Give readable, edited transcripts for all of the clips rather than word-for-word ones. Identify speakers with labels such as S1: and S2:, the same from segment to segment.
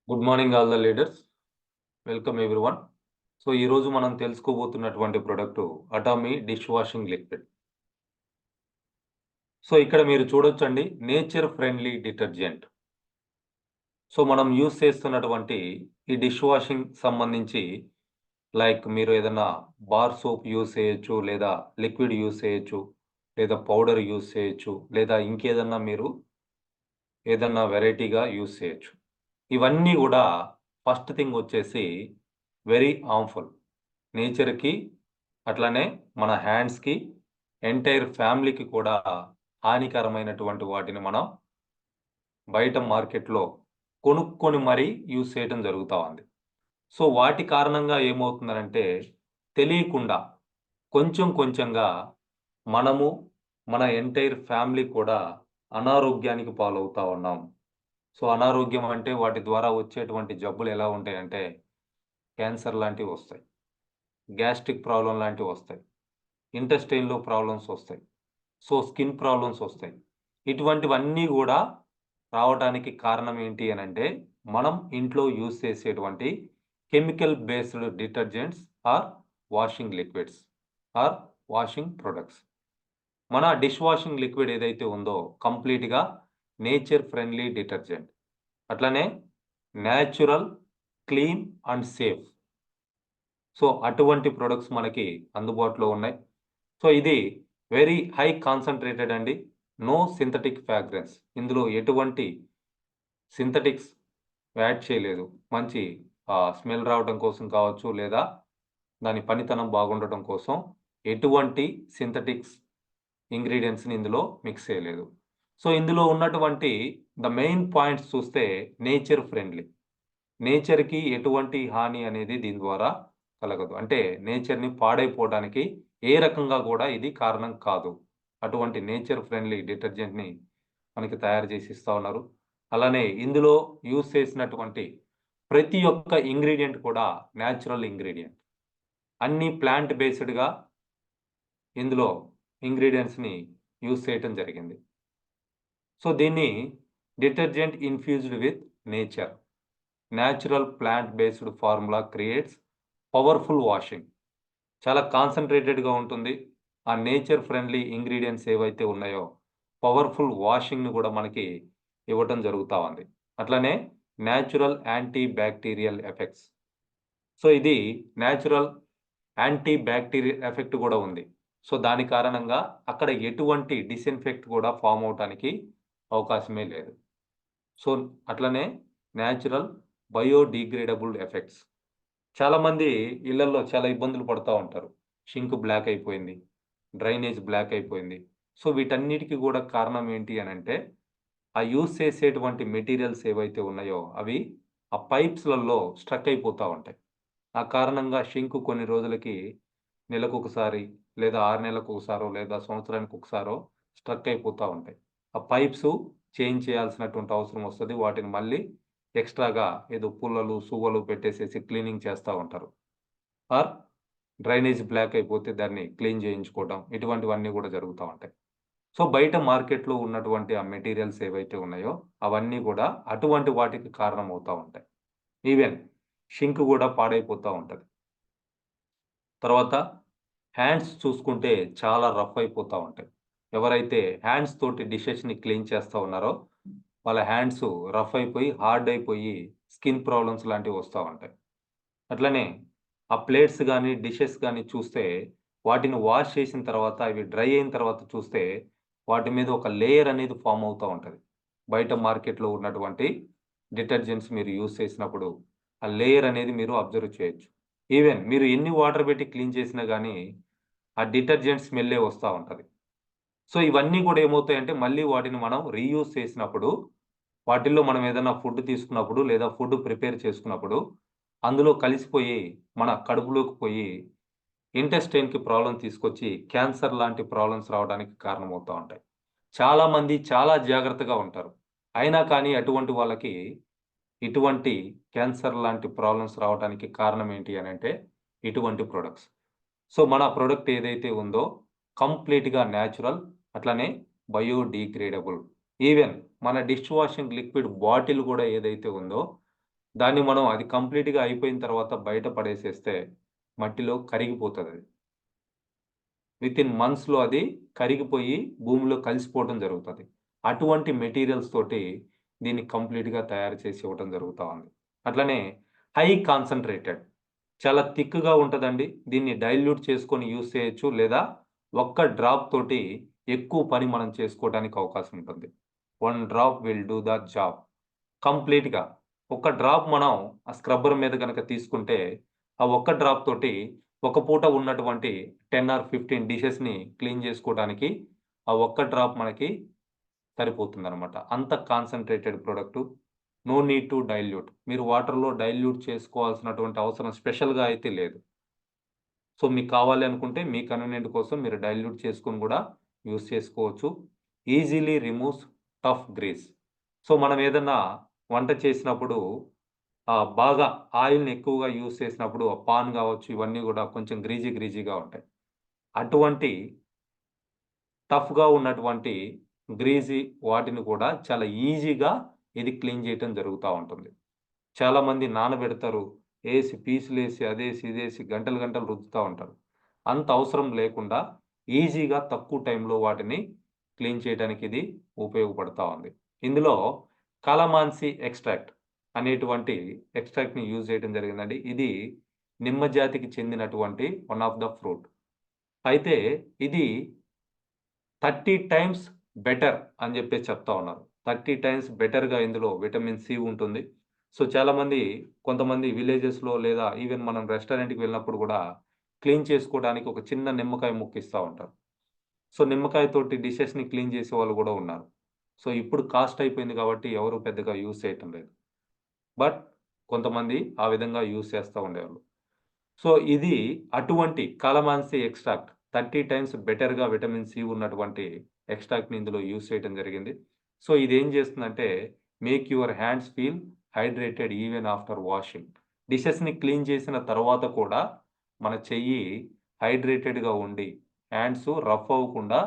S1: Good morning all the leaders. Welcome everyone. So, ఈరోజు మనం తెలుసుకోబోతున్నటువంటి product Atomy dish washing liquid. So, ఇక్కడ మీరు చూడొచ్చండి నేచర్ ఫ్రెండ్లీ డిటర్జెంట్. సో, మనం యూజ్ చేస్తున్నటువంటి ఈ డిష్ వాషింగ్ సంబంధించి లైక్ మీరు ఏదన్నా బార్ సోప్ యూజ్ చేయొచ్చు, లేదా లిక్విడ్ యూజ్ చేయొచ్చు, లేదా పౌడర్ యూజ్ చేయొచ్చు, లేదా ఇంకేదన్నా మీరు ఏదన్నా వెరైటీగా యూజ్ చేయొచ్చు. ఇవన్నీ గూడా ఫస్ట్ థింగ్ వచ్చేసి వెరీ హార్మ్‌ఫుల్. నేచర్‌కి, అట్లనే మన హ్యాండ్స్‌కి, ఎంటైర్ ఫ్యామిలీకి కూడా హానికరమైనటువంటి వాటిని మనం బయట మార్కెట్‌లో కొనుక్కొని మరీ యూజ్ చేయటం జరుగుతా ఉంది. సో, వాటి కారణంగా ఏమవుతుందనంటే, తెలియకుండా కొంచెం కొంచెంగా మనము, మన ఎంటైర్ ఫ్యామిలీ కూడా అనారోగ్యానికి పాలవుతా ఉన్నాం. సో, అనారోగ్యం అంటే వాటి ద్వారా వచ్చేటువంటి జబ్బులు ఎలా ఉంటాయంటే, క్యాన్సర్ లాంటివి వస్తాయి. గ్యాస్ట్రిక్ ప్రాబ్లమ్ లాంటివి వస్తాయి. ఇంటెస్టైన్‌లో ప్రాబ్లమ్స్ వస్తాయి. సో, స్కిన్ ప్రాబ్లమ్స్ వస్తాయి. ఇటువంటివన్నీ గూడా రావటానికి కారణం ఏంటి అనంటే, మనం ఇంట్లో యూజ్ చేసేటువంటి chemical based detergents or washing liquids or washing products. మన డిష్ వాషింగ్ లిక్విడ్ ఏదైతే ఉందో కంప్లీట్‌గా నేచర్ ఫ్రెండ్లీ డిటర్జెంట్. అట్లనే natural, clean and safe. So, అటువంటి ప్రొడక్ట్స్ మనకి అందుబాటులో ఉన్నాయి. సో, ఇది వెరీ హై కాన్సంట్రేటెడ్ అండి. No synthetic fragrance. ఇందులో ఎటువంటి సింథటిక్స్ యాడ్ చేయలేదు. మంచి స్మెల్ రావడం కోసం కావచ్చు, లేదా దాని పనితనం బాగుండటం కోసం ఎటువంటి సింథటిక్స్ ఇంగ్రీడియెంట్స్‌ని ఇందులో మిక్స్ చేయలేదు. సో, ఇందులో ఉన్నటువంటి ద మెయిన్ పాయింట్స్ చూస్తే నేచర్ ఫ్రెండ్లీ. నేచర్‌కి ఎటువంటి హాని అనేది దీని ద్వారా కలగదు. అంటే నేచర్‌ని పాడైపోవడానికి ఏ రకంగా గూడా ఇది కారణం కాదు. అటువంటి నేచర్ ఫ్రెండ్లీ డిటర్జెంట్‌ని మనకి తయారు చేసి ఇస్తా ఉన్నారు. అలానే ఇందులో యూజ్ చేసినటువంటి ప్రతి ఒక్క ఇంగ్రీడియెంట్ కూడా న్యాచురల్ ఇంగ్రీడియెంట్. అన్నీ ప్లాంట్ బేస్డ్‌గా ఇందులో ఇంగ్రీడియెంట్స్‌ని యూజ్ చేయటం జరిగింది. సో, దీన్ని detergent infused with nature. Natural plant based formula creates powerful washing. చాలా కాన్సంట్రేటెడ్‌గా ఉంటుంది. ఆ నేచర్ ఫ్రెండ్లీ ఇంగ్రీడియెంట్స్ ఏవైతే ఉన్నాయో, పవర్‌ఫుల్ వాషింగ్‌ని గూడా మనకి ఇవ్వటం జరుగుతా ఉంది. అట్లనే natural anti bacterial effects. So, ఇది న్యాచురల్ యాంటీ బ్యాక్టీరియల్ ఎఫెక్ట్ గూడా ఉంది. సో, దాని కారణంగా అక్కడ ఎటువంటి డిసిన్ఫెక్ట్ గూడా ఫార్మ్ అవ్వటానికి అవకాశమే లేదు. సో, అట్లనే న్యాచురల్ బయోడిగ్రేడబుల్ ఎఫెక్ట్స్. చాలామంది ఇళ్లల్లో చాలా ఇబ్బందులు పడతా ఉంటారు. షింక్ బ్లాక్ అయిపోయింది. డ్రైనేజ్ బ్లాక్ అయిపోయింది. సో, వీటన్నిటికి గూడా కారణం ఏంటి అనంటే, ఆ యూజ్ చేసేటువంటి మెటీరియల్స్ ఏవైతే ఉన్నాయో, అవి ఆ పైప్స్‌లలో స్ట్రక్ అయిపోతా ఉంటాయి. ఆ కారణంగా షింక్ కొన్ని రోజులకి నెలకొకసారి, లేదా 6 నెలలకొకసారో, లేదా సంవత్సరానికొకసారో స్ట్రక్ అయిపోతా ఉంటాయి. ఆ పైప్సు చేంజ్ చేయాల్సినటువంటి అవసరం వస్తది. వాటిని మళ్ళీ ఎక్స్‌ట్రాగా ఏదో పుల్లలు, సువ్వలు పెట్టేసేసి క్లీనింగ్ చేస్తా ఉంటారు. ఆర్ డ్రైనేజ్ బ్లాక్ అయిపోతే దాన్ని క్లీన్ చేయించుకోవడం, ఇటువంటివన్నీ గూడా జరుగుతా ఉంటాయి. సో, బయట మార్కెట్‌లో ఉన్నటువంటి ఆ మెటీరియల్స్ ఏవైతే ఉన్నాయో, అవన్నీ గూడా అటువంటి వాటికి కారణమవుతా ఉంటాయి. ఈవెన్ షింక్ గూడా పాడైపోతా ఉంటది. తర్వాత హ్యాండ్స్ చూసుకుంటే చాలా రఫ్ అయిపోతా ఉంటాయి. ఎవరైతే హ్యాండ్స్ తోటి డిషెస్‌ని క్లీన్ చేస్తా ఉన్నారో, వాళ్ళ హ్యాండ్స్ రఫ్ అయిపోయి, హార్డ్ అయిపోయి, స్కిన్ ప్రాబ్లమ్స్ లాంటివి వస్తా ఉంటాయి. అట్లనే ఆ ప్లేట్స్ గానీ, డిషెస్ గానీ చూస్తే, వాటిని వాష్ చేసిన తర్వాత, అవి డ్రై అయిన తర్వాత చూస్తే, వాటి మీద ఒక లేయర్ అనేది ఫార్మ్ అవుతా ఉంటది. బయట మార్కెట్‌లో ఉన్నటువంటి డిటర్జెంట్స్ మీరు యూజ్ చేసినప్పుడు, ఆ లేయర్ అనేది మీరు అబ్జర్వ్ చేయొచ్చు. ఈవెన్ మీరు ఎన్ని వాటర్ పెట్టి క్లీన్ చేసినా గానీ, ఆ డిటర్జెంట్ స్మెల్లే వస్తా ఉంటది. సో, ఇవన్నీ గూడా ఏమవుతాయంటే, మళ్ళీ వాటిని మనం రీయూజ్ చేసినప్పుడు, వాటిల్లో మనం ఏదైనా ఫుడ్ తీసుకున్నప్పుడు, లేదా ఫుడ్ ప్రిపేర్ చేసుకున్నప్పుడు, అందులో కలిసిపోయి, మన కడుపులోకి పోయి, ఇంటెస్టైన్‌కి ప్రాబ్లమ్ తీసుకొచ్చి, క్యాన్సర్ లాంటి ప్రాబ్లమ్స్ రావడానికి కారణమవుతా ఉంటాయి. చాలామంది చాలా జాగ్రత్తగా ఉంటారు. అయినా కానీ అటువంటి వాళ్ళకి, ఇటువంటి క్యాన్సర్ లాంటి ప్రాబ్లమ్స్ రావటానికి కారణం ఏంటి అనంటే, ఇటువంటి ప్రొడక్ట్స్. సో, మన ప్రొడక్ట్ ఏదైతే ఉందో కంప్లీట్‌గా న్యాచురల్, అట్లనే బయోడిగ్రేడబుల్. ఈవెన్ మన డిష్ వాషింగ్ లిక్విడ్ బాటిల్ గూడా ఏదైతే ఉందో, దాన్ని మనం అది కంప్లీట్‌గా అయిపోయిన తర్వాత బయట పడేసేస్తే మట్టిలో కరిగిపోతదది. వితిన్ మంత్స్‌లో అది కరిగిపోయి భూమిలో కలిసిపోవటం జరుగుతది. అటువంటి మెటీరియల్స్ తోటి దీన్ని కంప్లీట్‌గా తయారు చేసి ఇవ్వటం జరుగుతా ఉంది. అట్లనే హై కాన్సంట్రేటెడ్ చాలా థిక్‌గా ఉంటదండి. దీన్ని డైల్యూట్ చేసుకొని యూజ్ చేయొచ్చు. లేదా ఒక్క డ్రాప్ తోటి ఎక్కువ పని మనం చేసుకోవడానికి అవకాశం ఉంటుంది. One drop will do the job. కంప్లీట్‌గా. ఒక డ్రాప్ మనం ఆ స్క్రబ్బర్ మీద గనక తీసుకుంటే, ఆ ఒక్క డ్రాప్ తోటి ఒక పూట ఉన్నటువంటి 10 ఆర్ 15 డిషెస్‌ని క్లీన్ జేసుకోవడానికి ఆ ఒక్క డ్రాప్ మనకి సరిపోతుందనమాట. అంత concentrated product. No need to dilute. మీరు వాటర్‌లో డైల్యూట్ చేసుకోవాల్సినటువంటి అవసరం స్పెషల్‌గా అయితే లేదు. సో, మీకు కావాలి అనుకుంటే మీ కన్వీనియంట్ కోసం మీరు డైల్యూట్ చేసుకొని గూడా యూజ్ చేసుకోవచ్చు. Easily removes tough grease. So, మనం ఏదన్నా వంట చేసినప్పుడు బాగా ఆయిల్‌ని ఎక్కువగా యూజ్ చేసినప్పుడు ఆ పాన్ గావచ్చు, ఇవన్నీ గూడా కొంచెం గ్రీజీగా ఉంటాయి. అటువంటి టఫ్‌గా ఉన్నటువంటి గ్రీజీ వాటిని కూడా చాలా ఈజీగా ఇది క్లీన్ చేయటం జరుగుతా ఉంటుంది. చాలామంది నానబెడతారు. పీసులేసి, అదేసి, ఇదేసి గంటలు గంటలు రుద్దుతా ఉంటారు. అంత అవసరం లేకుండా ఈజీగా తక్కువ టైంలో వాటిని క్లీన్ చేయడానికి ఇది ఉపయోగపడతా ఉంది. ఇందులో కలమాన్సీ ఎక్స్ట్రాక్ట్ అనేటువంటి ఎక్స్ట్రాక్ట్‌ని యూజ్ చేయడం జరిగిందండి. ఇది నిమ్మ జాతికి చెందినటువంటి వన్ ఆఫ్ ద ఫ్రూట్. అయితే ఇది 30 టైమ్స్ బెటర్ అని జెప్పేసి చెప్తా ఉన్నారు. 30 టైమ్స్ బెటర్‌గా ఇందులో విటమిన్ సి ఉంటుంది. సో, చాలామంది కొంతమంది విలేజెస్‌లో లేదా ఈవెన్ మనం రెస్టారెంట్‌కి వెళ్ళినప్పుడు గూడా క్లీన్ చేసుకోవడానికి ఒక చిన్న నిమ్మకాయ ముక్క ఇస్తా ఉంటారు. సో, నిమ్మకాయతోటి డిషెస్‌ని క్లీన్ చేసేవాళ్ళు గూడా ఉన్నారు. సో, ఇప్పుడు కాస్ట్ అయిపోయింది కాబట్టి ఎవరు పెద్దగా యూజ్ చేయటం లేదు. బట్ కొంతమంది ఆ విధంగా యూజ్ చేస్తా ఉండేవాళ్ళు. సో, ఇది అటువంటి కలమాన్సీ ఎక్స్ట్రాక్ట్ 30 టైమ్స్ బెటర్‌గా విటమిన్ సి ఉన్నటువంటి ఎక్స్ట్రాక్ట్‌ని ఇందులో యూజ్ చేయటం జరిగింది. సో, ఇదేం చేస్తుందంటే make your hands feel hydrated even after washing. డిషెస్‌ని క్లీన్ చేసిన తర్వాత కూడా మన చెయ్యి హైడ్రేటెడ్‌గా ఉండి హ్యాండ్స్ రఫ్ అవ్వకుండా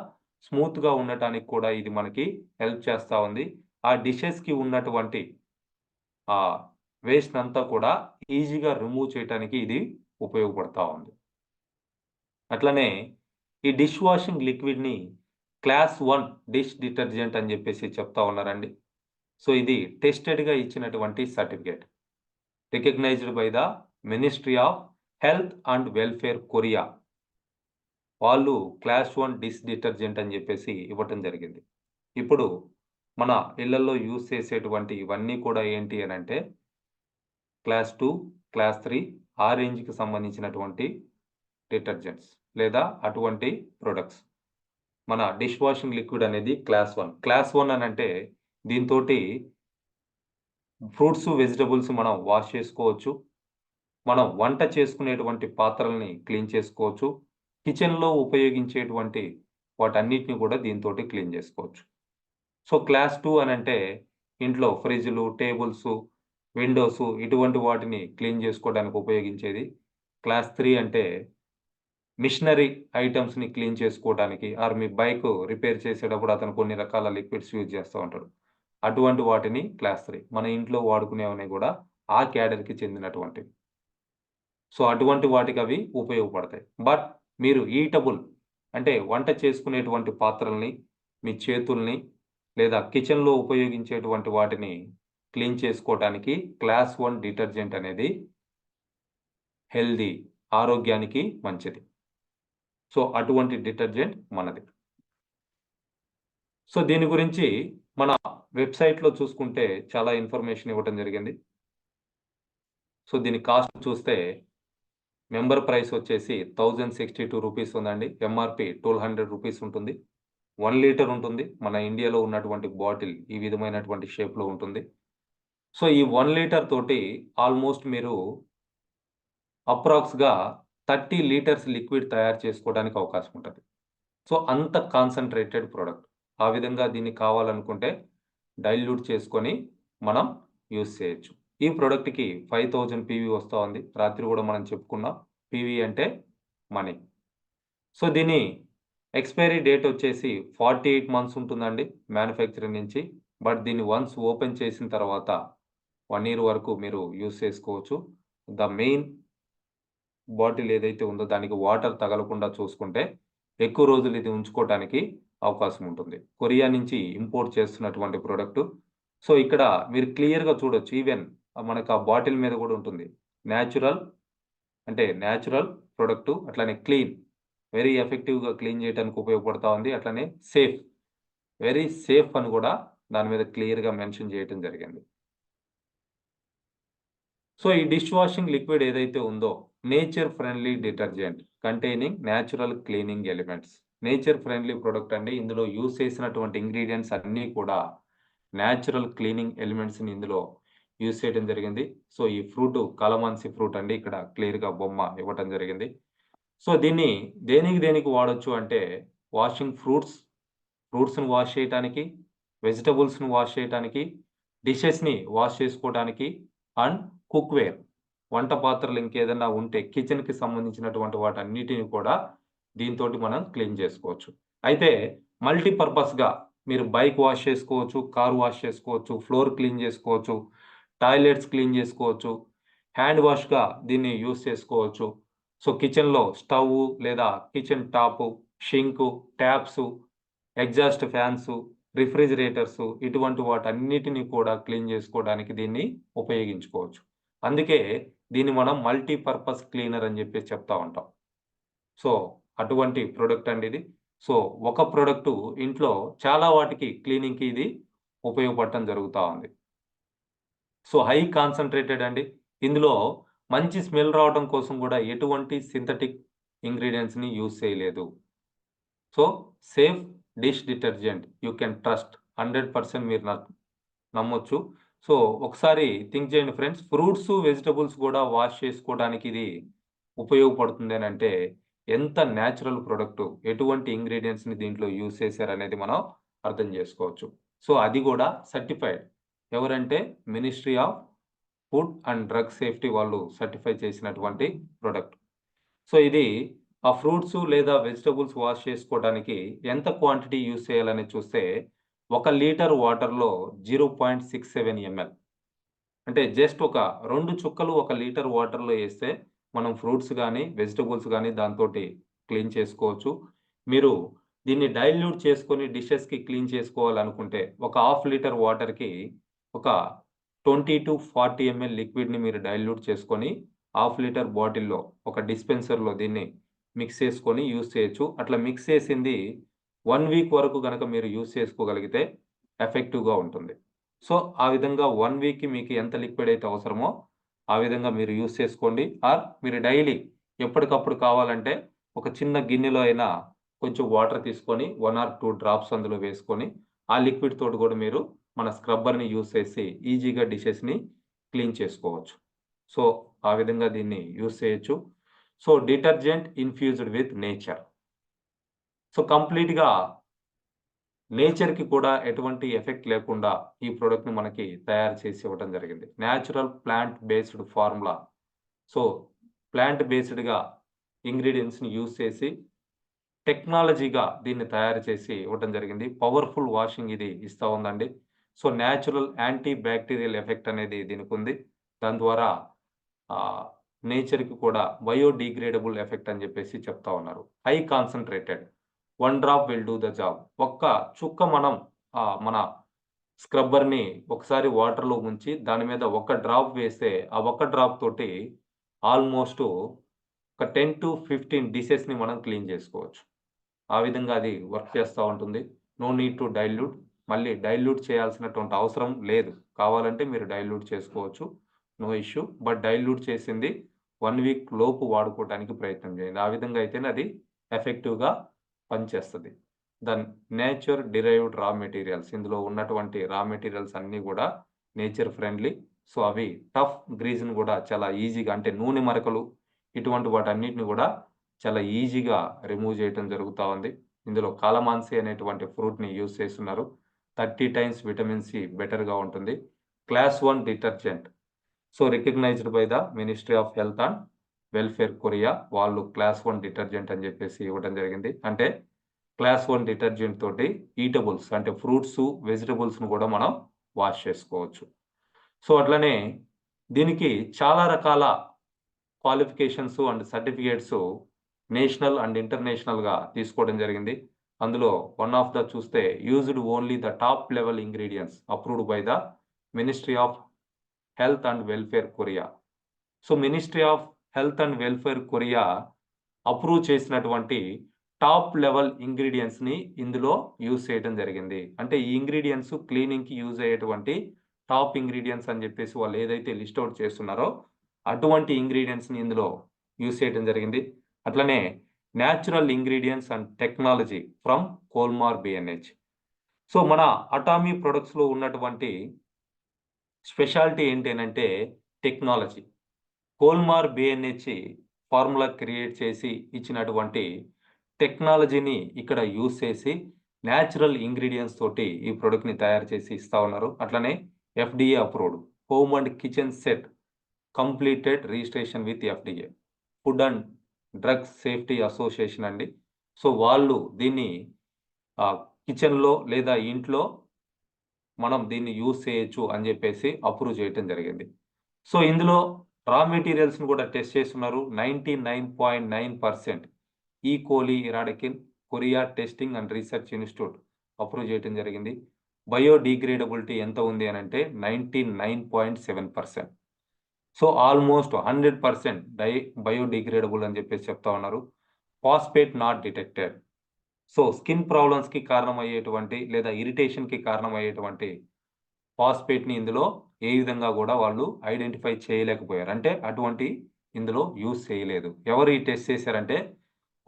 S1: స్మూత్‌గా ఉండటానికి కూడా ఇది మనకి హెల్ప్ చేస్తా ఉంది. ఆ డిషెస్‌కి ఉన్నటువంటి ఆ వేస్ట్‌నంతా కూడా ఈజీగా రిమూవ్ చేయటానికి ఇది ఉపయోగపడతా ఉంది. అట్లనే ఈ డిష్ వాషింగ్ లిక్విడ్‌ని క్లాస్ 1 డిష్ డిటర్జెంట్ అని జెప్పేసి చెప్తా ఉన్నారండి. సో, ఇది టెస్టెడ్‌గా ఇచ్చినటువంటి certificate. Recognised by the ministry of health and welfare Korea. వాళ్ళు క్లాస్ 1 డిష్ డిటర్జెంట్ అని జెప్పేసి ఇవ్వటం జరిగింది. ఇప్పుడు మన ఇళ్లల్లో యూజ్ చేసేటువంటి ఇవన్నీ కూడా ఏంటి అనంటే క్లాస్ 2, క్లాస్ 3 ఆ రేంజ్‌కి సంబంధించినటువంటి డిటర్జెంట్స్ లేదా అటువంటి ప్రొడక్ట్స్. మన డిష్ వాషింగ్ లిక్విడ్ అనేది క్లాస్ 1. క్లాస్ 1 అనంటే దీనితోటి ఫ్రూట్స్, వెజిటబుల్స్ మనం వాష్ చేసుకోవచ్చు. మనం వంట చేసుకునేటువంటి పాత్రలని క్లీన్ చేసుకోవచ్చు. కిచెన్‌లో ఉపయోగించేటువంటి వాటన్నిటిని కూడా దీనితోటి క్లీన్ చేసుకోవచ్చు. సో, క్లాస్ 2 అనంటే ఇంట్లో ఫ్రిడ్జ్‌లు, టేబుల్సు, విండోసు ఇటువంటి వాటిని క్లీన్ జేసుకోవడానికి ఉపయోగించేది. క్లాస్ 3 అంటే మిషనరీ ఐటెమ్స్‌ని క్లీన్ చేసుకోవడానికి మీ బైకు రిపేర్ చేసేటప్పుడు అతను కొన్ని రకాల లిక్విడ్స్ యూజ్ చేస్తా ఉంటాడు. అటువంటి వాటిని క్లాస్ 3. మన ఇంట్లో వాడుకునేవన్నీ గూడా ఆ క్యాడర్‌కి చెందినటువంటివి. సో, అటువంటి వాటికవి ఉపయోగపడతాయి. బట్ మీరు ఈటబుల్ అంటే వంట చేసుకునేటువంటి పాత్రలని, మీ చేతుల్ని లేదా కిచెన్‌లో ఉపయోగించేటువంటి వాటిని క్లీన్ చేసుకోవటానికి క్లాస్ 1 డిటర్జెంట్ అనేది హెల్తీ ఆరోగ్యానికి మంచిది. సో, అటువంటి డిటర్జెంట్ మనది. సో, దీని గురించి మన వెబ్‌సైట్‌లో చూసుకుంటే చాలా ఇన్ఫర్మేషన్ ఇవ్వటం జరిగింది. సో, దీని కాస్ట్ చూస్తే మెంబర్ ప్రైస్ వచ్చేసి రూ. 1062 ఉందండి. ఎంఆర్‌పీ రూ. 1200 ఉంటుంది. 1 లీటర్ ఉంటుంది. మన ఇండియాలో ఉన్నటువంటి బాటిల్ ఈ విధమైనటువంటి షేప్‌లో ఉంటుంది. సో, ఈ 1 లీటర్ తోటి ఆల్‌మోస్ట్ మీరు అప్రాక్స్‌గా 30 లీటర్స్ లిక్విడ్ తయారు చేసుకోవడానికి అవకాశం ఉంటది. సో, అంత కాన్సంట్రేటెడ్ ప్రొడక్ట్. ఆ విధంగా దీన్ని కావాలనుకుంటే డైల్యూట్ చేసుకొని మనం యూజ్ చేయొచ్చు. ఈ ప్రొడక్ట్‌కి 5000 పీవీ వస్తా ఉంది. రాత్రి గూడా మనం చెప్పుకున్నాం. పీవీ అంటే మనీ. సో, దీని ఎక్స్‌పైరీ డేట్ వచ్చేసి 48 మంత్స్ ఉంటుందండి మ్యానుఫ్యాక్చరింగ్ నుంచి. బట్ దీన్ని వన్స్ ఓపెన్ చేసిన తర్వాత 1 ఇయర్ వరకు మీరు యూజ్ చేసుకోవచ్చు. ద మెయిన్ బాటిల్ ఏదైతే ఉందో దానికి వాటర్ తగలకుండా చూసుకుంటే ఎక్కువ రోజులు ఇది ఉంచుకోవటానికి అవకాశం ఉంటుంది. కొరియా నుంచి ఇంపోర్ట్ చేస్తున్నటువంటి ప్రొడక్టు. సో, ఇక్కడ మీరు క్లియర్‌గా చూడొచ్చు. ఈవెన్ మనకు ఆ బాటిల్ మీద కూడా ఉంటుంది. నేచురల్ అంటే నేచురల్ ప్రొడక్టు. అట్లనే క్లీన్. వెరీ ఎఫెక్టివ్‌గా క్లీన్ చేయడానికి ఉపయోగపడతా ఉంది. అట్లనే సేఫ్. వెరీ సేఫ్ అని కూడా దాని మీద క్లియర్‌గా మెన్షన్ చేయటం జరిగింది. సో, ఈ డిష్ వాషింగ్ లిక్విడ్ ఏదైతే ఉందో nature friendly detergent containing natural cleaning elements. Nature friendly product అండి. ఇందులో యూజ్ చేసినటువంటి ఇంగ్రీడియెంట్స్ అన్నీ కూడా నేచురల్ క్లీనింగ్ ఎలిమెంట్స్‌ని ఇందులో యూజ్ చేయడం జరిగింది. సో, ఈ ఫ్రూట్ కలమాన్సి ఫ్రూట్ అండి. ఇక్కడ క్లియర్‌గా బొమ్మ ఇవ్వటం జరిగింది. సో, దీన్ని దేనికి వాడొచ్చు అంటే వాషింగ్ ఫ్రూట్స్‌ని వాష్ చేయటానికి, వెజిటబుల్స్‌ని వాష్ చేయటానికి, డిషెస్‌ని వాష్ చేసుకోవటానికి అండ్ కుక్‌వేర్ వంట పాత్రలు ఇంకేదన్నా ఉంటే కిచెన్‌కి సంబంధించినటువంటి వాటన్నిటిని కూడా దీనితోటి మనం క్లీన్ చేసుకోవచ్చు. అయితే మల్టీపర్పస్‌గా మీరు బైక్ వాష్ చేసుకోవచ్చు, కార్ వాష్ చేసుకోవచ్చు, ఫ్లోర్ క్లీన్ చేసుకోవచ్చు, టాయిలెట్స్ క్లీన్ చేసుకోవచ్చు, హ్యాండ్ వాష్‌గా దీన్ని యూజ్ చేసుకోవచ్చు. సో, కిచెన్‌లో స్టవ్వు లేదా kitchen top, sink, taps, exhaust fans, refrigerators ఇటువంటి వాటన్నిటిని కూడా క్లీన్ చేసుకోవడానికి దీన్ని ఉపయోగించుకోవచ్చు. అందుకే దీన్ని మనం మల్టీపర్పస్ క్లీనర్ అని జెప్పేసి చెప్తా ఉంటాం. సో, అటువంటి ప్రొడక్ట్ అండి ఇది. సో, ఒక ప్రొడక్టు ఇంట్లో చాలా వాటికి క్లీనింగ్‌కి ఇది ఉపయోగపడటం జరుగుతా ఉంది. సో, హై కాన్సంట్రేటెడ్ అండి. ఇందులో మంచి స్మెల్ రావడం కోసం గూడా ఎటువంటి సింథటిక్ ఇంగ్రీడియెంట్స్‌ని యూజ్ చేయలేదు. So, safe dish detergent you can trust. 100% మీరు నమ్మొచ్చు. సో, ఒకసారి థింక్ చేయండి ఫ్రెండ్స్. ఫ్రూట్సు, వెజిటబుల్స్ గూడా వాష్ చేసుకోవడానికి ఇది ఉపయోగపడుతుందనంటే ఎంత న్యాచురల్ ప్రొడక్టు, ఎటువంటి ఇంగ్రీడియెంట్స్‌ని దీంట్లో యూజ్ చేశారనేది మనం అర్థం జేసుకోవచ్చు. సో, అది గూడా సర్టిఫైడ్. ఎవరంటే ministry of food and drug safety వాళ్ళు సర్టిఫై చేసినటువంటి ప్రొడక్ట్. సో, ఇది ఆ ఫ్రూట్స్ లేదా వెజిటబుల్స్ వాష్ చేసుకోవడానికి ఎంత క్వాంటిటీ యూజ్ చేయాలని చూస్తే, 1 లీటర్ వాటర్‌లో 0.67 ఎంఎల్. అంటే జస్ట్ ఒక 2 చుక్కలు 1 లీటర్ వాటర్‌లో ఏస్తే, మనం ఫ్రూట్స్ గాని, వెజిటబుల్స్ గాని దాంతోటి క్లీన్ చేసుకోవచ్చు. మీరు దీన్ని డైల్యూట్ చేసుకొని డిషెస్‌కి క్లీన్ చేసుకోవాలనుకుంటే, ఒక హాఫ్ లీటర్ వాటర్‌కి ఒక 20-40 ఎంఎల్ లిక్విడ్‌ని మీరు డైల్యూట్ చేసుకొని, హాఫ్ లీటర్ బాటిల్‌లో ఒక డిస్పెన్సర్‌లో దీన్ని మిక్స్ చేసుకొని యూజ్ చేయొచ్చు. అట్లా మిక్స్ చేసింది 1 వీక్ వరకు గనక మీరు యూజ్ చేసుకోగలిగితే ఎఫెక్టివ్‌గా ఉంటుంది. సో, ఆ విధంగా 1 వీక్‌కి మీకు ఎంత లిక్విడ్ అయితే అవసరమో, ఆ విధంగా మీరు యూజ్ చేసుకోండి. ఆర్ మీరు డైలీ ఎప్పటికప్పుడు కావాలంటే, ఒక చిన్న గిన్నెలో అయినా కొంచెం వాటర్ తీసుకొని 1 ఆర్ 2 డ్రాప్స్ అందులో వేసుకొని, ఆ లిక్విడ్ తోటి గూడా మీరు మన స్క్రబ్బర్‌ని యూజ్ చేసి ఈజీగా డిషెస్‌ని క్లీన్ చేసుకోవచ్చు. సో, ఆ విధంగా దీన్ని యూజ్ చేయొచ్చు. So, detergent infused with nature. So, కంప్లీట్‌గా నేచర్‌కి కూడా ఎటువంటి ఎఫెక్ట్ లేకుండా ఈ ప్రొడక్ట్‌ని మనకి తయారు చేసి ఇవ్వటం జరిగింది. Natural plant based formula. So, plant బేస్డ్‌గా ఇంగ్రీడియెంట్స్‌ని యూజ్ చేసి టెక్నాలజీగా దీన్ని తయారు చేసి ఇవ్వటం జరిగింది. పవర్‌ఫుల్ వాషింగ్ ఇది ఇస్తా ఉందండి. So, natural anti bacterial effect అనేది దీనికుంది. దాని ద్వారా ఆహ్, నేచర్‌కి కూడా బయోడిగ్రేడబుల్ ఎఫెక్ట్ అని జెప్పేసి చెప్తా ఉన్నారు. High concentrated. 1 drop will do the job. ఒక్క చుక్క మనం మన స్క్రబ్బర్‌ని ఒకసారి వాటర్‌లో ముంచి దాని మీద ఒక డ్రాప్ వేస్తే, ఆ ఒక్క డ్రాప్ తోటి ఆల్‌మోస్టు ఒక 10-15 డిషెస్‌ని మనం క్లీన్ జేసుకోవచ్చు. ఆ విధంగా అది వర్క్ చేస్తా ఉంటుంది. No need to dilute. మళ్ళీ డైల్యూట్ చేయాల్సినటువంటి అవసరం లేదు. కావాలంటే మీరు డైల్యూట్ చేసుకోవచ్చు. No issue. బట్ డైల్యూట్ చేసింది 1 వీక్ లోపు వాడుకోవటానికి ప్రయత్నం చేయండి. ఆ విధంగా అయితేనే అది ఎఫెక్టివ్‌గా పనిచేస్తది. ద నేచర్ డిరైవ్డ్ రా మెటీరియల్స్ ఇందులో ఉన్నటువంటి రా మెటీరియల్స్ అన్నీ గూడా నేచర్ ఫ్రెండ్లీ. సో, అవి టఫ్ గ్రీజ్‌ని గూడా చాలా ఈజీగా అంటే నూనె మరకలు ఇటువంటి వాటన్నిటిని గూడా చాలా ఈజీగా రిమూవ్ చేయటం జరుగుతా ఉంది. ఇందులో కాలమాన్సి అనేటువంటి ఫ్రూట్‌ని యూజ్ చేస్తున్నారు. 30 టైమ్స్ విటమిన్ సి బెటర్‌గా ఉంటుంది. Class 1 detergent. So, recognised by the ministry of health and welfare Korea. వాళ్ళు క్లాస్ 1 డిటర్జెంట్ అని జెప్పేసి ఇవ్వడం జరిగింది. అంటే క్లాస్ 1 డిటర్జెంట్ తోటి ఈటబుల్స్ అంటే ఫ్రూట్సు, వెజిటబుల్స్‌ని గూడా మనం వాష్ చేసుకోవచ్చు. సో అట్లనే దీనికి చాలా రకాల qualifications and certificates national and ఇంటర్నేషనల్గా తీసుకోవడం జరిగింది. అందులో వన్ ఆఫ్ ద చూస్తే used only the top level ingredients approved by the ministry of health and welfare Korea. So ministry of health and welfare Korea approve చేసినటువంటి top level ఇంగ్రీడియంట్స్ని ఇందులో use చేయడం జరిగింది. అంటే ఈ ఇంగ్రీడియంట్స్ క్లీనింగ్కి యూజ్ అయ్యేటువంటి top ingredients అని చెప్పేసి వాళ్ళు ఏదైతే లిస్ట్ అవుట్ చేస్తున్నారో అటువంటి ఇంగ్రీడియంట్స్ని ఇందులో యూజ్ చేయడం జరిగింది. అట్లనే natural ingredients and technology from Kolmar BNH. So మన అటామీ ప్రొడక్ట్స్లో ఉన్నటువంటి స్పెషాలిటీ ఏంటి అంటే technology. Kolmar BNH formula create చేసి ఇచ్చినటువంటి టెక్నాలజీని ఇక్కడ యూజ్ చేసి న్యాచురల్ ఇంగ్రీడియంట్స్ తోటి ఈ ప్రొడక్ట్ని తయారు చేసి ఇస్తా ఉన్నారు. అట్లనే FDA approved home and kitchen set completed registration with FDA food and drugs safety association అండి. సో వాళ్ళు దీన్ని కిచెన్లో లేదా ఇంట్లో మనం దీన్ని యూజ్ చేయొచ్చు అని చెప్పేసి అప్రూవ్ చేయటం జరిగింది. సో ఇందులో రా మెటీరియల్స్ని కూడా టెస్ట్ చేస్తున్నారు. 99.9% E coli eradicating Korea testing and research institute approve చేయటం జరిగింది. బయోడిగ్రేడబిలిటీ ఎంత ఉంది అని అంటే 99.7%. సో ఆల్మోస్ట్ 100% బయోడిగ్రేడబుల్ అని చెప్పేసి చెప్తా ఉన్నారు. Phosphate not detected. So skin ప్రాబ్లమ్స్కి కారణమయ్యేటువంటి లేదా ఇరిటేషన్కి కారణమయ్యేటువంటి ఫాస్ఫేట్ని ఇందులో ఏ విధంగా కూడా వాళ్ళు ఐడెంటిఫై చేయలేకపోయారు. అంటే అటువంటి ఇందులో యూజ్ చేయలేదు. ఎవరు ఈ టెస్ట్ చేశారంటే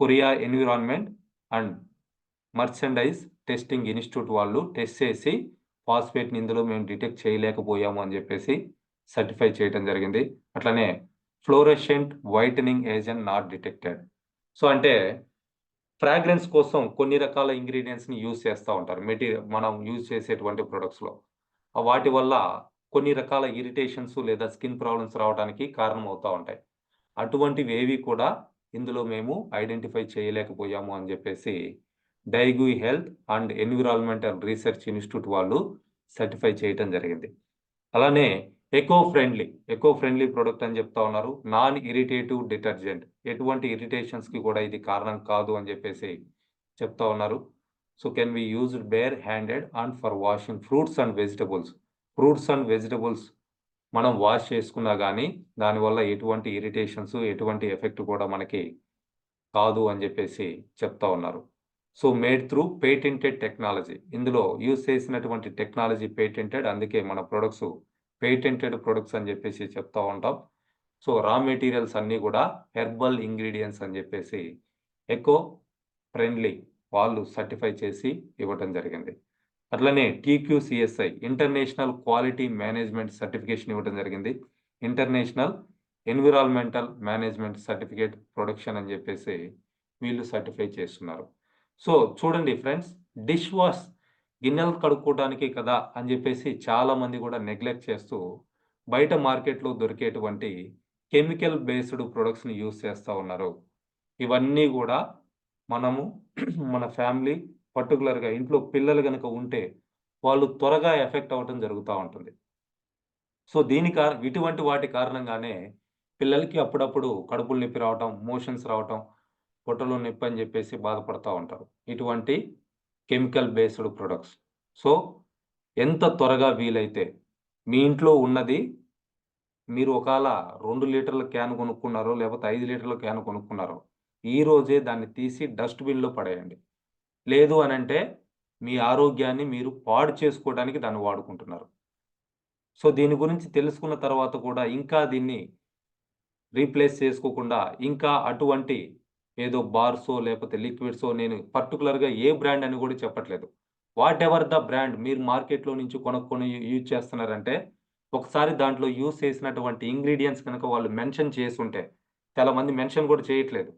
S1: Korea environment and merchandise testing institute వాళ్ళు టెస్ట్ చేసి ఫాస్ఫేట్ని ఇందులో మేము డిటెక్ట్ చేయలేకపోయాము అని చెప్పేసి సర్టిఫై చేయడం జరిగింది. అట్లనే fluorescent whitening agent not detected. So అంటే ఫ్రాగ్రెన్స్ కోసం కొన్ని రకాల ఇంగ్రీడియంట్స్ని యూజ్ చేస్తూ ఉంటారు మనం యూజ్ చేసేటువంటి ప్రొడక్ట్స్లో. వాటి వల్ల కొన్ని రకాల ఇరిటేషన్స్ లేదా స్కిన్ ప్రాబ్లమ్స్ రావడానికి కారణం అవుతూ ఉంటాయి. అటువంటివి ఏవి కూడా ఇందులో మేము ఐడెంటిఫై చేయలేకపోయాము అని చెప్పేసి Daegu health and environmental research institute వాళ్ళు సర్టిఫై చేయటం జరిగింది. అలానే ఎకో ఫ్రెండ్లీ ప్రొడక్ట్ అని చెప్తా ఉన్నారు. నాన్ ఇరిటేటివ్ డిటర్జెంట్, ఎటువంటి ఇరిటేషన్స్కి కూడా ఇది కారణం కాదు అని చెప్పేసి చెప్తా ఉన్నారు. So can be used bare handed and for washing fruits and vegetables మనం వాష్ చేసుకున్నా కానీ దానివల్ల ఎటువంటి ఇరిటేషన్స్ ఎటువంటి ఎఫెక్ట్ కూడా మనకి కాదు అని చెప్పేసి చెప్తా ఉన్నారు. So made through patented technology. ఇందులో యూజ్ చేసినటువంటి టెక్నాలజీ పేటెంటెడ్, అందుకే మన ప్రొడక్ట్స్ పేటెంటెడ్ ప్రొడక్ట్స్ అని చెప్పేసి చెప్తా ఉంటాం. సో రా మెటీరియల్స్ అన్నీ కూడా హెర్బల్ ఇంగ్రీడియంట్స్ అని చెప్పేసి ఎకో ఫ్రెండ్లీ వాళ్ళు సర్టిఫై చేసి ఇవ్వటం జరిగింది. అట్లనే TQCSI international quality management certification ఇవ్వడం జరిగింది. International environmental management certificate production అని చెప్పేసి వీళ్ళు సర్టిఫై చేస్తున్నారు. సో చూడండి ఫ్రెండ్స్, డిష్ వాష్ గిన్నెలు కడుక్కోవడానికి కదా అని చెప్పేసి చాలామంది కూడా నెగ్లెక్ట్ చేస్తూ బయట మార్కెట్లో దొరికేటువంటి కెమికల్ బేస్డ్ ప్రొడక్ట్స్ని యూజ్ చేస్తూ ఉన్నారు. ఇవన్నీ కూడా మనము మన ఫ్యామిలీ పర్టికులర్గా ఇంట్లో పిల్లలు కనుక ఉంటే వాళ్ళు త్వరగా ఎఫెక్ట్ అవ్వటం జరుగుతూ ఉంటుంది. సో ఇటువంటి వాటి కారణంగానే పిల్లలకి అప్పుడప్పుడు కడుపులు నొప్పి రావటం, మోషన్స్ రావటం, పొట్టలో నొప్పి అని చెప్పేసి బాధపడుతూ ఉంటారు ఇటువంటి కెమికల్ బేస్డ్ ప్రొడక్ట్స్. సో ఎంత త్వరగా వీలైతే మీ ఇంట్లో ఉన్నది మీరు ఒకవేళ 2 లీటర్ల క్యాన్ కొనుక్కున్నారో లేకపోతే 5 లీటర్ల క్యాన్ కొనుక్కున్నారో ఈ రోజే దాన్ని తీసి డస్ట్బిన్లో పడేయండి. లేదు అనంటే మీ ఆరోగ్యాన్ని మీరు పాడు చేసుకోవడానికి దాన్ని వాడుకుంటున్నారు. సో దీని గురించి తెలుసుకున్న తర్వాత కూడా ఇంకా దీన్ని రీప్లేస్ చేసుకోకుండా ఇంకా అటువంటి ఏదో బార్సో లేకపోతే లిక్విడ్సో, నేను పర్టికులర్గా ఏ బ్రాండ్ అని కూడా చెప్పట్లేదు. వాట్ ఎవర్ ద బ్రాండ్ మీరు మార్కెట్లో నుంచి కొనుక్కొని యూజ్ చేస్తున్నారంటే ఒకసారి దాంట్లో యూజ్ చేసినటువంటి ఇంగ్రీడియంట్స్ కనుక వాళ్ళు మెన్షన్ చేసుంటే, చాలామంది మెన్షన్ కూడా చేయట్లేదు.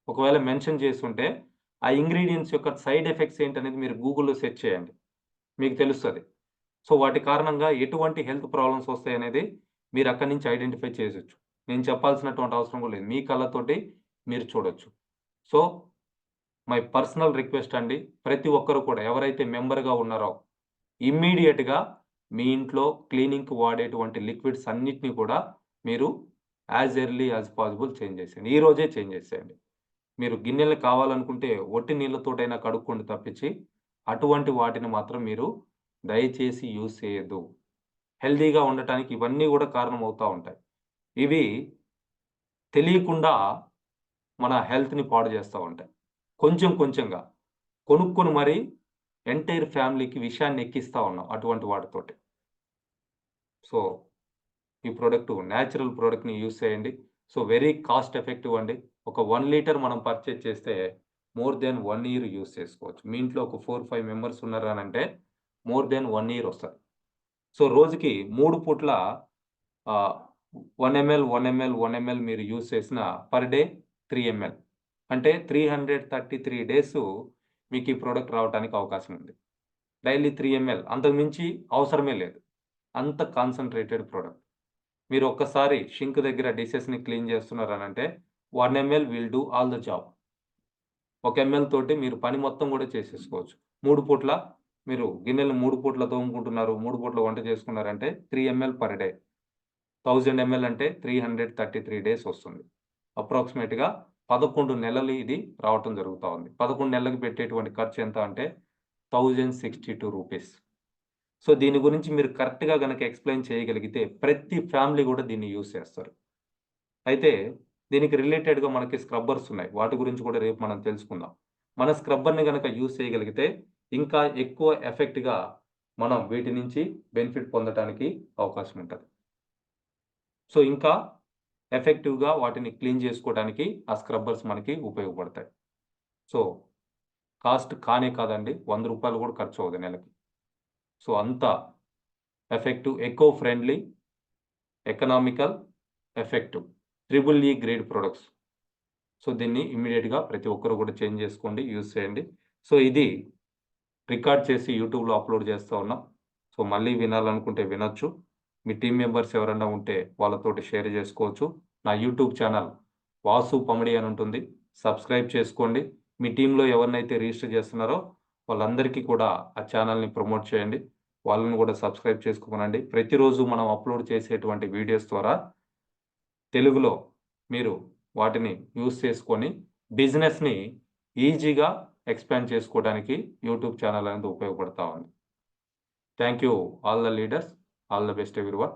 S1: ఒకవేళ మెన్షన్ చేసుంటే ఆ ఇంగ్రీడియంట్స్ యొక్క సైడ్ ఎఫెక్ట్స్ ఏంటనేది మీరు గూగుల్‌లో సెర్చ్ చేయండి. మీకు తెలుస్తది. సో వాటి కారణంగా ఎటువంటి హెల్త్ ప్రాబ్లమ్స్ వస్తాయనేది మీరు అక్కడి నుంచి ఐడెంటిఫై చేసొచ్చు. నేను చెప్పాల్సినటువంటి అవసరం కూడా లేదు. మీ కళ్ళతోటి మీరు చూడొచ్చు. సో మై పర్సనల్ రిక్వెస్ట్ అండి, ప్రతి ఒక్కరు కూడా ఎవరైతే మెంబర్‌గా ఉన్నారో ఇమ్మీడియేట్‌గా మీ ఇంట్లో క్లీనింగ్‌కి వాడేటువంటి లిక్విడ్స్ అన్నిటిని కూడా మీరు as early as possible change చేసేయండి. ఈ రోజే చేంజ్ చేసేయండి. మీరు గిన్నెలు కావాలనుకుంటే ఒట్టి నీళ్ళతోటైనా కడుక్కోండి తప్పించి, అటువంటి వాటిని మాత్రం మీరు దయచేసి యూజ్ చేయొద్దు. హెల్తీగా ఉండటానికి ఇవన్నీ గూడా కారణమవుతా ఉంటాయి. ఇవి తెలియకుండా మన హెల్త్‌ని పాడు చేస్తా ఉంటాయి. కొంచెం కొంచెంగా కొనుక్కొని మరి ఎంటైర్ ఫ్యామిలీకి విషాన్ని ఎక్కిస్తా ఉన్నాం అటువంటి వాటితోటి. సో, ఈ ప్రొడక్ట్ నేచురల్ ప్రొడక్ట్‌ని యూజ్ చేయండి. సో, వెరీ కాస్ట్ ఎఫెక్టివ్ అండి. ఒక 1 లీటర్ మనం పర్చేజ్ చేస్తే మోర్ దాన్ 1 ఇయర్ యూజ్ చేసుకోవచ్చు. మీ ఇంట్లో ఒక 4, 5 మెంబర్స్ ఉన్నారనంటే మోర్ దాన్ 1 ఇయర్ వస్తది. సో, రోజుకి 3 పూట్ల ఆహ్, 1 ఎంఎల్, 1 ఎంఎల్, 1 ఎంఎల్ మీరు యూజ్ చేసిన పర్ డే 3 ఎంఎల్. అంటే 333 డేసు మీకు ఈ ప్రొడక్ట్ రావటానికి అవకాశం ఉంది. డైలీ 3 ఎంఎల్ అంతకు మించి అవసరమే లేదు. అంత కాన్సంట్రేటెడ్ ప్రొడక్ట్. మీరు ఒక్కసారి షింక్ దగ్గర డిషెస్‌ని క్లీన్ చేస్తున్నారనంటే 1 ML will do all the job. 1 ML తోటి మీరు పని మొత్తం గూడా చేసేసుకోవచ్చు. 3 పూట్ల మీరు గిన్నెలు 3 పూట్ల తోముకుంటున్నారు, 3 పూట్ల వంట చేసుకున్నారంటే 3 ఎంఎల్ పర్ డే. 1000 ఎంఎల్ అంటే 333 డేస్ వస్తుంది. అప్రాక్సిమేట్‌గా 11 నెలలు ఇది రావటం జరుగుతా ఉంది. 11 నెలలకి పెట్టేటువంటి ఖర్చు ఎంత అంటే రూ. 1062. సో, దీని గురించి మీరు కరెక్ట్‌గా గనక ఎక్స్‌ప్లెయిన్ చేయగలిగితే ప్రతి ఫ్యామిలీ గూడా దీన్ని యూజ్ చేస్తారు. అయితే దీనికి రిలేటెడ్‌గా మనకి స్క్రబ్బర్స్ ఉన్నాయి. వాటి గురించి కూడా రేపు మనం తెలుసుకుందాం. మన స్క్రబ్బర్‌ని గనక యూజ్ చేయగలిగితే ఇంకా ఎక్కువ ఎఫెక్ట్‌గా మనం వీటి నుంచి బెనిఫిట్ పొందటానికి అవకాశం ఉంటది. సో, ఇంకా ఎఫెక్టివ్‌గా వాటిని క్లీన్ చేసుకోవడానికి ఆ స్క్రబ్బర్స్ మనకి ఉపయోగపడతాయి. సో, కాస్ట్ కానే కాదండి. రూ. 100 కూడా ఖర్చు అవ్వదు నెలకి. సో, అంత effective, eco friendly, economical, effective. Triple E grade products. So, దీన్ని ఇమ్మీడియేట్‌గా ప్రతి ఒక్కరు కూడా చేంజ్ చేసుకోండి. యూజ్ చేయండి. సో, ఇది రికార్డ్ చేసి యూట్యూబ్‌లో అప్‌లోడ్ చేస్తా ఉన్నాం. సో, మళ్ళీ వినాలనుకుంటే వినొచ్చు. మీ టీమ్ మెంబర్స్ ఎవరన్నా ఉంటే వాళ్ళతోటి షేర్ చేసుకోవచ్చు. నా యూట్యూబ్ ఛానల్ వాసు పమిడి అని ఉంటుంది. సబ్స్క్రైబ్ చేసుకోండి. మీ టీమ్‌లో ఎవరినైతే రిజిస్టర్ చేస్తున్నారో వాళ్ళందరికీ కూడా ఆ ఛానల్‌ని ప్రమోట్ చేయండి. వాళ్ళని కూడా సబ్స్క్రైబ్ చేసుకోమనండి. ప్రతిరోజు మనం అప్‌లోడ్ చేసేటువంటి వీడియోస్ ద్వారా తెలుగులో మీరు వాటిని యూజ్ చేసుకొని బిజినెస్‌ని ఈజీగా ఎక్స్‌పాండ్ చేసుకోవడానికి యూట్యూబ్ ఛానల్ అనేది ఉపయోగపడతా ఉంది. Thank you all the leaders. All the best everyone.